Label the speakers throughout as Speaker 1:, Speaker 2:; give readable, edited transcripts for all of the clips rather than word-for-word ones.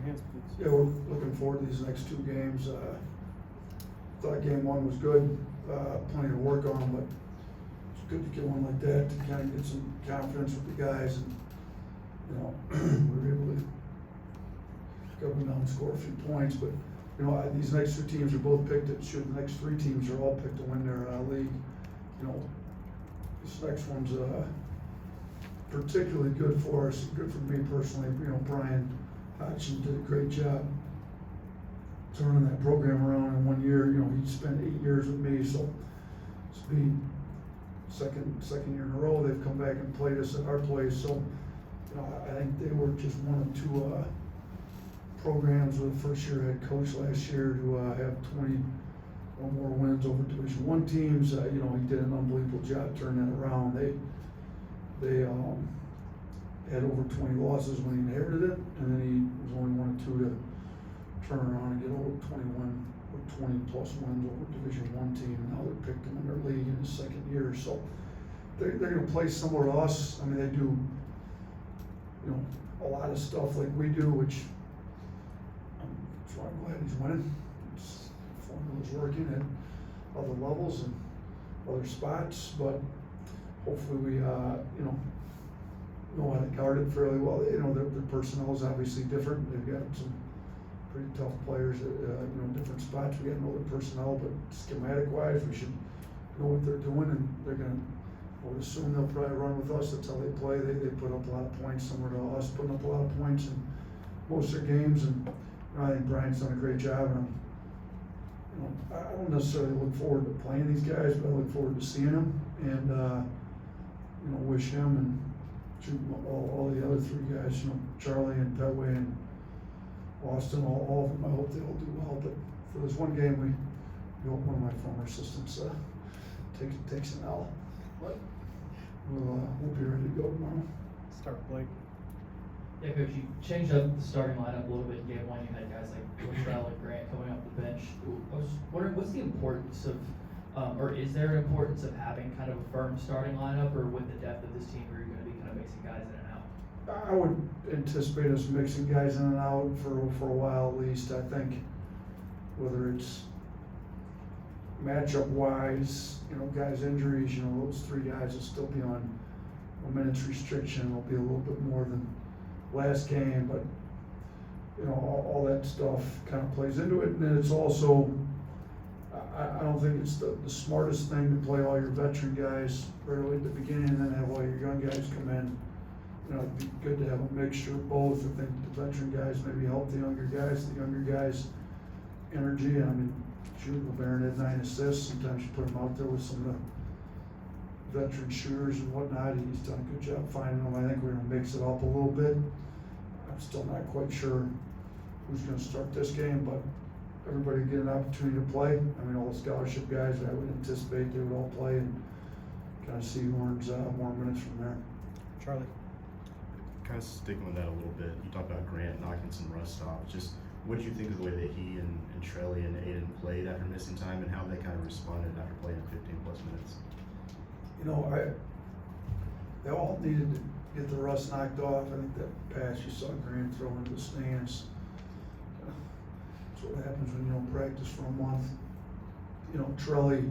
Speaker 1: hands, please.
Speaker 2: Yeah, we're looking forward to these next two games. Thought game one was good, plenty to work on, but it's good to get one like that to kind of get some confidence with the guys, and we were able to go down and score a few points. But these next two teams are both picked. The next three teams are all picked to win their league. This next one's particularly good for us, good for me personally. Brian Hodgson did a great job turning that program around in 1 year. He spent 8 years with me, so it's be second year in a row they've come back and played us at our place. So I think they were just one of two programs with a first-year head coach last year to have 20 or more wins over Division I teams. He did an unbelievable job turning that around. They had over 20 losses when he inherited it, and then he was only one of two to turn around and get over 21 or 20 plus wins over Division I team. Now they're picked him in their league in his second year, so they're going to play similar to us. I mean, they do a lot of stuff like we do, which that's why I'm glad he's winning. The formula's working at other levels and other spots, but hopefully we know how to guard it fairly well. Their personnel is obviously different. They've got some pretty tough players at different spots. We got to know their personnel, but schematic-wise, we should know what they're doing, and they're going to. I would assume they'll probably run with us. That's how they play. They put up a lot of points, similar to us putting up a lot of points in most of their games. And I think Brian's done a great job. And I don't necessarily look forward to playing these guys, but I look forward to seeing them and wish him and all the other three guys, Charlie and Petway and Austin, all of them. I hope they all do well. But for this one game, we hope one of my former assistants takes an L. But we'll be ready to go tomorrow.
Speaker 1: Start Blake.
Speaker 3: Yeah, Coach, you changed up the starting lineup a little bit in game one. You had guys like Latrell and Grant coming off the bench. I was wondering, what's the importance of, or is there an importance of having kind of a firm starting lineup, or with the depth of this team, are you going to be kind of mixing guys in and out?
Speaker 2: I would anticipate us mixing guys in and out for a while at least. I think whether it's matchup-wise, guys' injuries, those three guys will still be on a minutes restriction. It'll be a little bit more than last game, but all that stuff kind of plays into it. And then it's also, I don't think it's the smartest thing to play all your veteran guys early at the beginning and then have all your young guys come in. It'd be good to have a mixture of both. I think the veteran guys maybe help the younger guys' energy. I mean, LeBaron had 9 assists. Sometimes you put him out there with some of the veteran shooters and whatnot. He's done a good job finding them. I think we're going to mix it up a little bit. I'm still not quite sure who's going to start this game, but everybody get an opportunity to play. I mean, all the scholarship guys, I would anticipate they would all play and kind of see who earns more minutes from there.
Speaker 1: Charlie.
Speaker 4: Kind of sticking with that a little bit, you talked about Grant knocking some rust off. Just what did you think of the way that he and Trelly and Aiden played after missing time, and how they kind of responded after playing 15 plus minutes?
Speaker 2: They all needed to get the rust knocked off. I think that pass you saw Grant throw into the stands. That's what happens when you don't practice for a month. Trelly,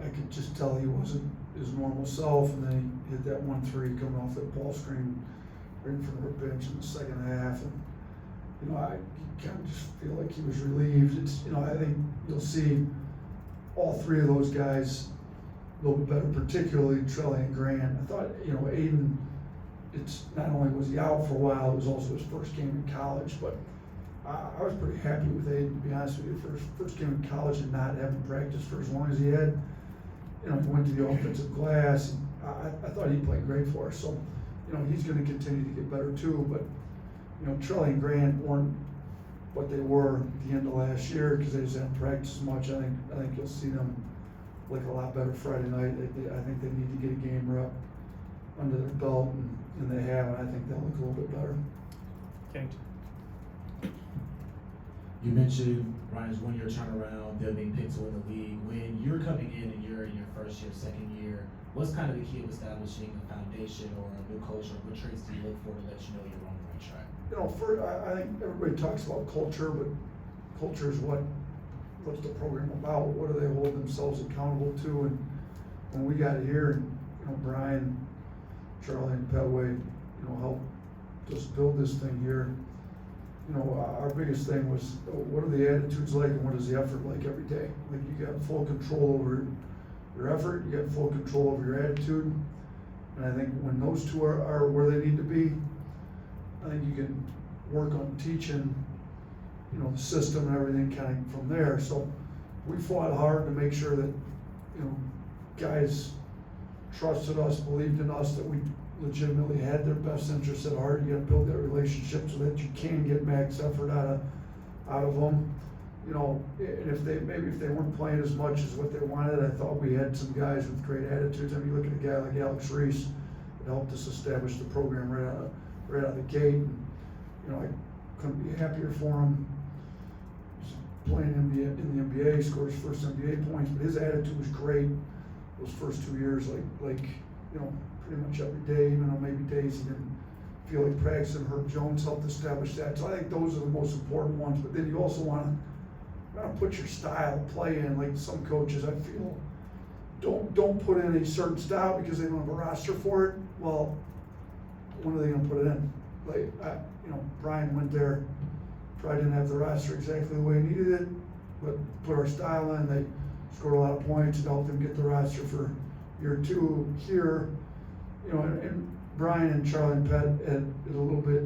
Speaker 2: I could just tell he wasn't his normal self, and then he hit that 1-3 coming off that ball screen right in front of our bench in the second half. And I kind of just feel like he was relieved. It's I think you'll see all three of those guys a little bit better, particularly Trelly and Grant. I thought Aiden, it's not only was he out for a while, it was also his first game in college, but I was pretty happy with Aiden, to be honest with you. First game in college and not having practiced for as long as he had. He went to the offensive glass. I thought he played great for us. So, he's going to continue to get better too. But, Trelly and Grant weren't what they were at the end of last year because they just hadn't practiced as much. I think you'll see them look a lot better Friday night. I think they need to get a game rep under their belt, and they have. And I think they'll look a little bit better.
Speaker 1: Kington.
Speaker 5: You mentioned Ryan's 1 year turnaround, them being picked to win the league. When you're coming in and you're in your first year, second year, what's kind of the key of establishing a foundation or a new culture? What traits do you look for to let you know you're on the right track?
Speaker 2: you know, I think everybody talks about culture, but culture is what's the program about? What do they hold themselves accountable to? And when we got here, and you know, Brian, Charlie, and Petway, you know, helped us build this thing here. You know, our biggest thing was, what are the attitudes like, and what is the effort like every day? Like, you got full control over your effort, you got full control over your attitude, and I think when those two are where they need to be, I think you can work on teaching, you know, the system and everything kind of from there. So we fought hard to make sure that, you know, guys trusted us, believed in us, that we legitimately had their best interests at heart. You gotta build that relationship so that you can get max effort out of them. You know, and if they weren't playing as much as what they wanted, I thought we had some guys with great attitudes. I mean, you look at a guy like Alex Reese, that helped us establish the program right out of the gate. And, you know, I couldn't be happier for him. He's playing in the NBA, scored his first NBA points, but his attitude was great those first 2 years, like you know, pretty much every day, even though maybe days he didn't feel like practicing. Herb Jones helped establish that. So I think those are the most important ones. But then you also want to put your style of play in. Like some coaches, I feel, don't put in a certain style because they don't have a roster for it. Well, when are they going to put it in? Like, you know, Brian went there, probably didn't have the roster exactly the way he needed it, but put our style in. They scored a lot of points and helped them get the roster for year 2 here. You know, and Brian and Charlie and Pat had it a little bit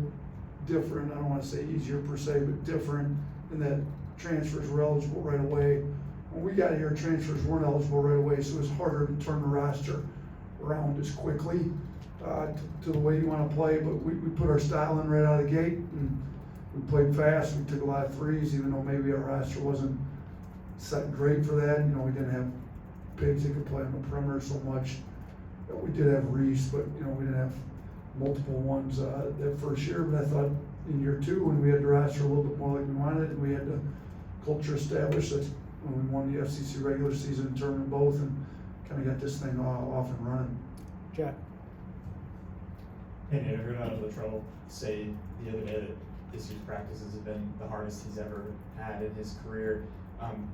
Speaker 2: different. I don't want to say easier per se, but different in that transfers were eligible right away. When we got here, transfers weren't eligible right away, so it was harder to turn the roster around as quickly to the way you want to play. But we put our style in right out of the gate, and we played fast. We took a lot of threes, even though maybe our roster wasn't set great for that. You know, we didn't have bigs that could play on the perimeter so much. We did have Reese, but you know, we didn't have multiple ones that first year. But I thought in year 2, when we had the roster a little bit more like we wanted, and we had the culture established, that's when we won the FCC regular season and tournament both, and kind of got this thing off and running.
Speaker 1: Jack.
Speaker 6: Hey, Nate, I heard out of Latrell say the other day that this year's practices have been the hardest he's ever had in his career.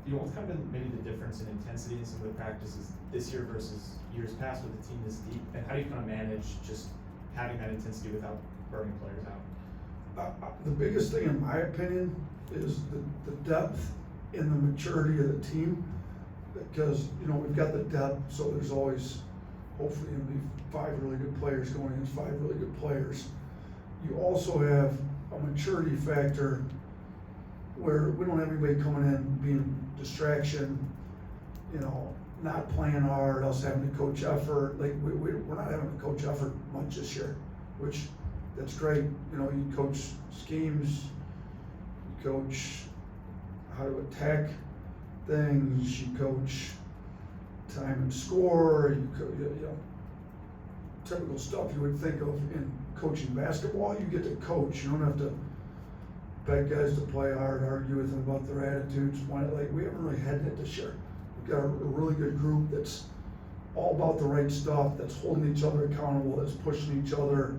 Speaker 6: You know, what's kind of been maybe the difference in intensity in some of the practices this year versus years past with the team this deep, and how do you kind of manage just having that intensity without burning players out?
Speaker 2: The biggest thing, in my opinion, is the depth and the maturity of the team, because you know, we've got the depth, so there's always hopefully going to be 5 really good players going against 5 really good players. You also have a maturity factor where we don't have anybody coming in being distraction, you know, not playing hard, us having to coach effort. Like we're not having to coach effort much this year, which that's great. You know, you coach schemes, you coach how to attack things, you coach time and score, you know, typical stuff you would think of in coaching basketball. You get to coach. You don't have to beg guys to play hard, argue with them about their attitudes. Like, we haven't really had that this year. We've got a really good group that's all about the right stuff, that's holding each other accountable, that's pushing each other.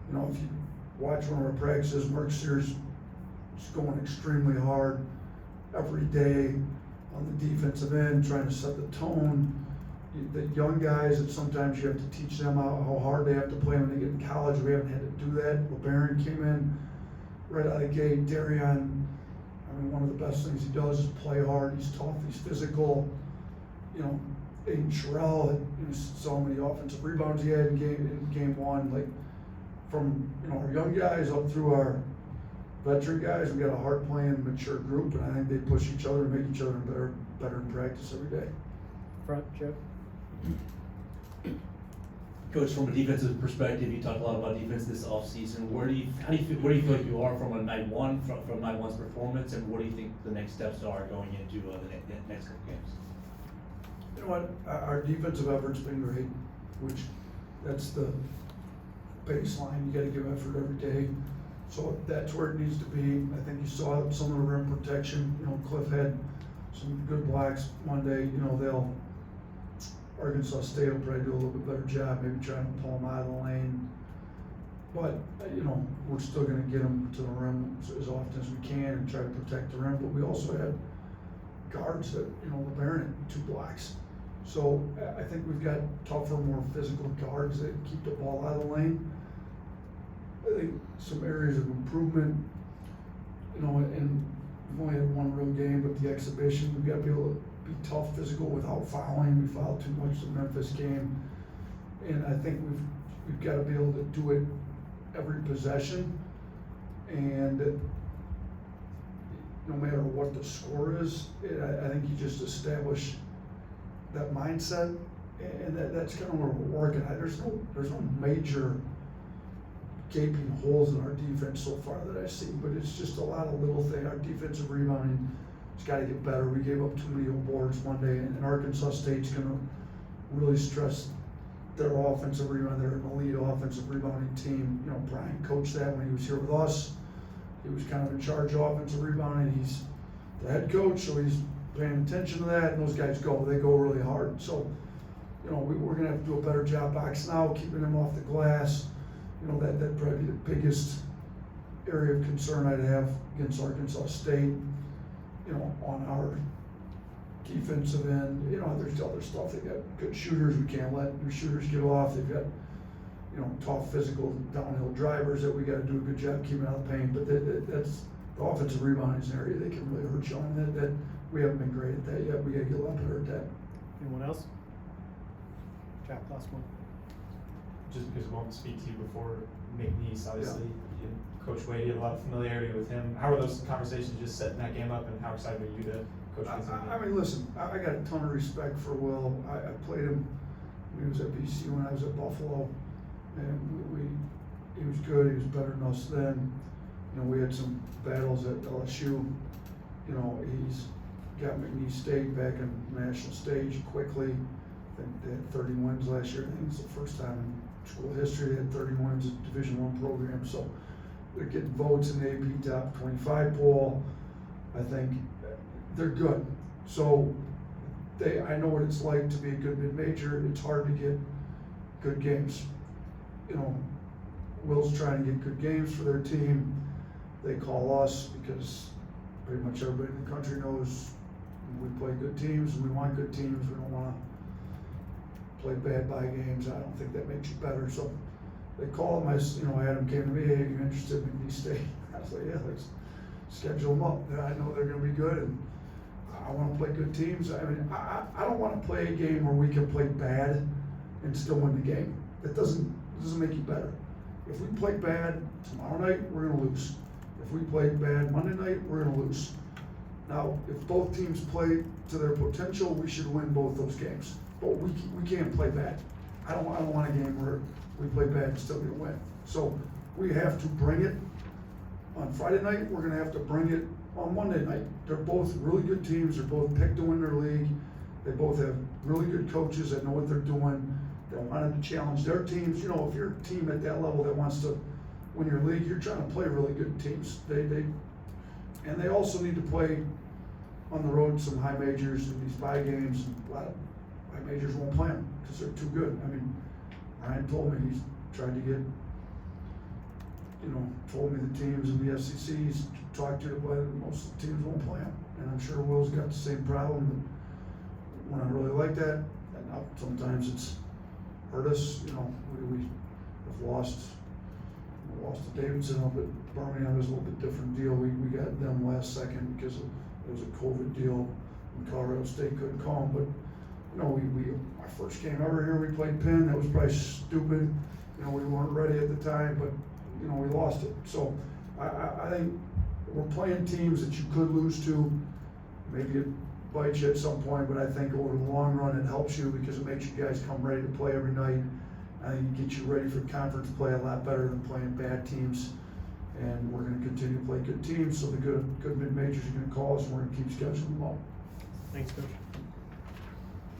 Speaker 2: You know, if you watch one of our practices, Mark Sears is going extremely hard every day on the defensive end, trying to set the tone. The young guys, that sometimes you have to teach them how hard they have to play when they get in college. We haven't had to do that. LeBaron came in right out of the gate. Darion, I mean, one of the best things he does is play hard. He's tough, he's physical. You know, Aiden Sherrill, you saw how many offensive rebounds he had in game 1. Like, from, you know, our young guys up through our veteran guys, we got a hard playing, mature group, and I think they push each other and make each other better in practice every day.
Speaker 1: Front, Jeff.
Speaker 7: Coach, from a defensive perspective, you talked a lot about defense this offseason. Where do you feel like you are from a night one, from night one's performance, and what do you think the next steps are going into the next couple games?
Speaker 2: You know what, our defensive effort's been great, which that's the baseline. You gotta give effort every day. So that's where it needs to be. I think you saw some of the rim protection. You know, Cliff had some good blocks Monday. You know, Arkansas State will probably do a little bit better job, maybe trying to pull them out of the lane. But, we're still gonna get them to the rim as often as we can and try to protect the rim, but we also had guards that, LeBaron at 2 blocks. So I think we've got tougher, more physical guards that keep the ball out of the lane. I think some areas of improvement, and we've only had one real game, but the exhibition, we've got to be able to be tough, physical without fouling. We fouled too much the Memphis game. And I think we've got to be able to do it every possession. And no matter what the score is, I think you just establish that mindset, and that's kind of where we're working at. There's no major gaping holes in our defense so far that I see, but it's just a lot of little things. Our defensive rebounding has got to get better. We gave up too many boards Monday, and Arkansas State's going to really stress their offensive rebound. They're an elite offensive rebounding team. Brian coached that when he was here with us. He was kind of in charge of offensive rebounding. He's the head coach, so he's paying attention to that, and those guys they go really hard. So, we're going to have to do a better job boxing out, keeping them off the glass. That'd probably be the biggest area of concern I'd have against Arkansas State, on our defensive end. There's other stuff. They've got good shooters. We can't let your shooters get off. They've got, tough physical downhill drivers that we got to do a good job keeping out of the paint. But that's the offensive rebounding is an area they can really hurt you on. That we haven't been great at that yet. We got to get a lot better at that.
Speaker 1: Anyone else? Jack, last one.
Speaker 6: Just because we won't speak to you before McNeese, obviously, Coach Wade, you have a lot of familiarity with him. How were those conversations just setting that game up, and how excited are you to coach with him?
Speaker 2: I mean, listen, I got a ton of respect for Will. I played him when he was at BC, when I was at Buffalo, and he was good. He was better than us then. We had some battles at LSU. He's got McNeese State back in the national stage quickly. I think they had 30 wins last year. I think it's the first time in school history they had 30 wins at Division I program. So they're getting votes in the AP top 25 poll. I think they're good. So I know what it's like to be a good mid-major. It's hard to get good games. Will's trying to get good games for their team. They call us because pretty much everybody in the country knows we play good teams and we want good teams. We don't want to play bad by games. I don't think that makes you better. So they call him. Adam came to me, hey, you interested in McNeese State? I was like, yeah, let's schedule them up. I know they're going to be good, and I want to play good teams. I mean, I don't want to play a game where we can play bad and still win the game. That doesn't make you better. If we play bad tomorrow night, we're going to lose. If we play bad Monday night, we're going to lose. Now, if both teams play to their potential, we should win both those games. But we can't play bad. I don't want a game where we play bad and still get a win. So we have to bring it on Friday night. We're going to have to bring it on Monday night. They're both really good teams. They're both picked to win their league. They both have really good coaches that know what they're doing. They wanted to challenge their teams. If you're a team at that level that wants to win your league, you're trying to play really good teams. They also need to play on the road some high majors in these bye games. A lot of high majors won't play them because they're too good. I mean, Ryan told me he's tried to get, told me the teams in the SEC he's talked to, but most of the teams won't play them. And I'm sure Will's got the same problem. But when I really like that, and now sometimes it's hurt us. We have lost to Davidson up at Birmingham. Is a little bit different deal. We got them last second because it was a COVID deal and Colorado State couldn't come. But our first game ever here, we played Penn. That was probably stupid. We weren't ready at the time, but we lost it. So I think we're playing teams that you could lose to. Maybe it bites you at some point, but I think over the long run it helps you because it makes you guys come ready to play every night. I think it gets you ready for conference play a lot better than playing bad teams. And we're going to continue to play good teams, so the good mid-majors are going to call us, and we're going to keep scheduling them up.
Speaker 1: Thanks, Coach.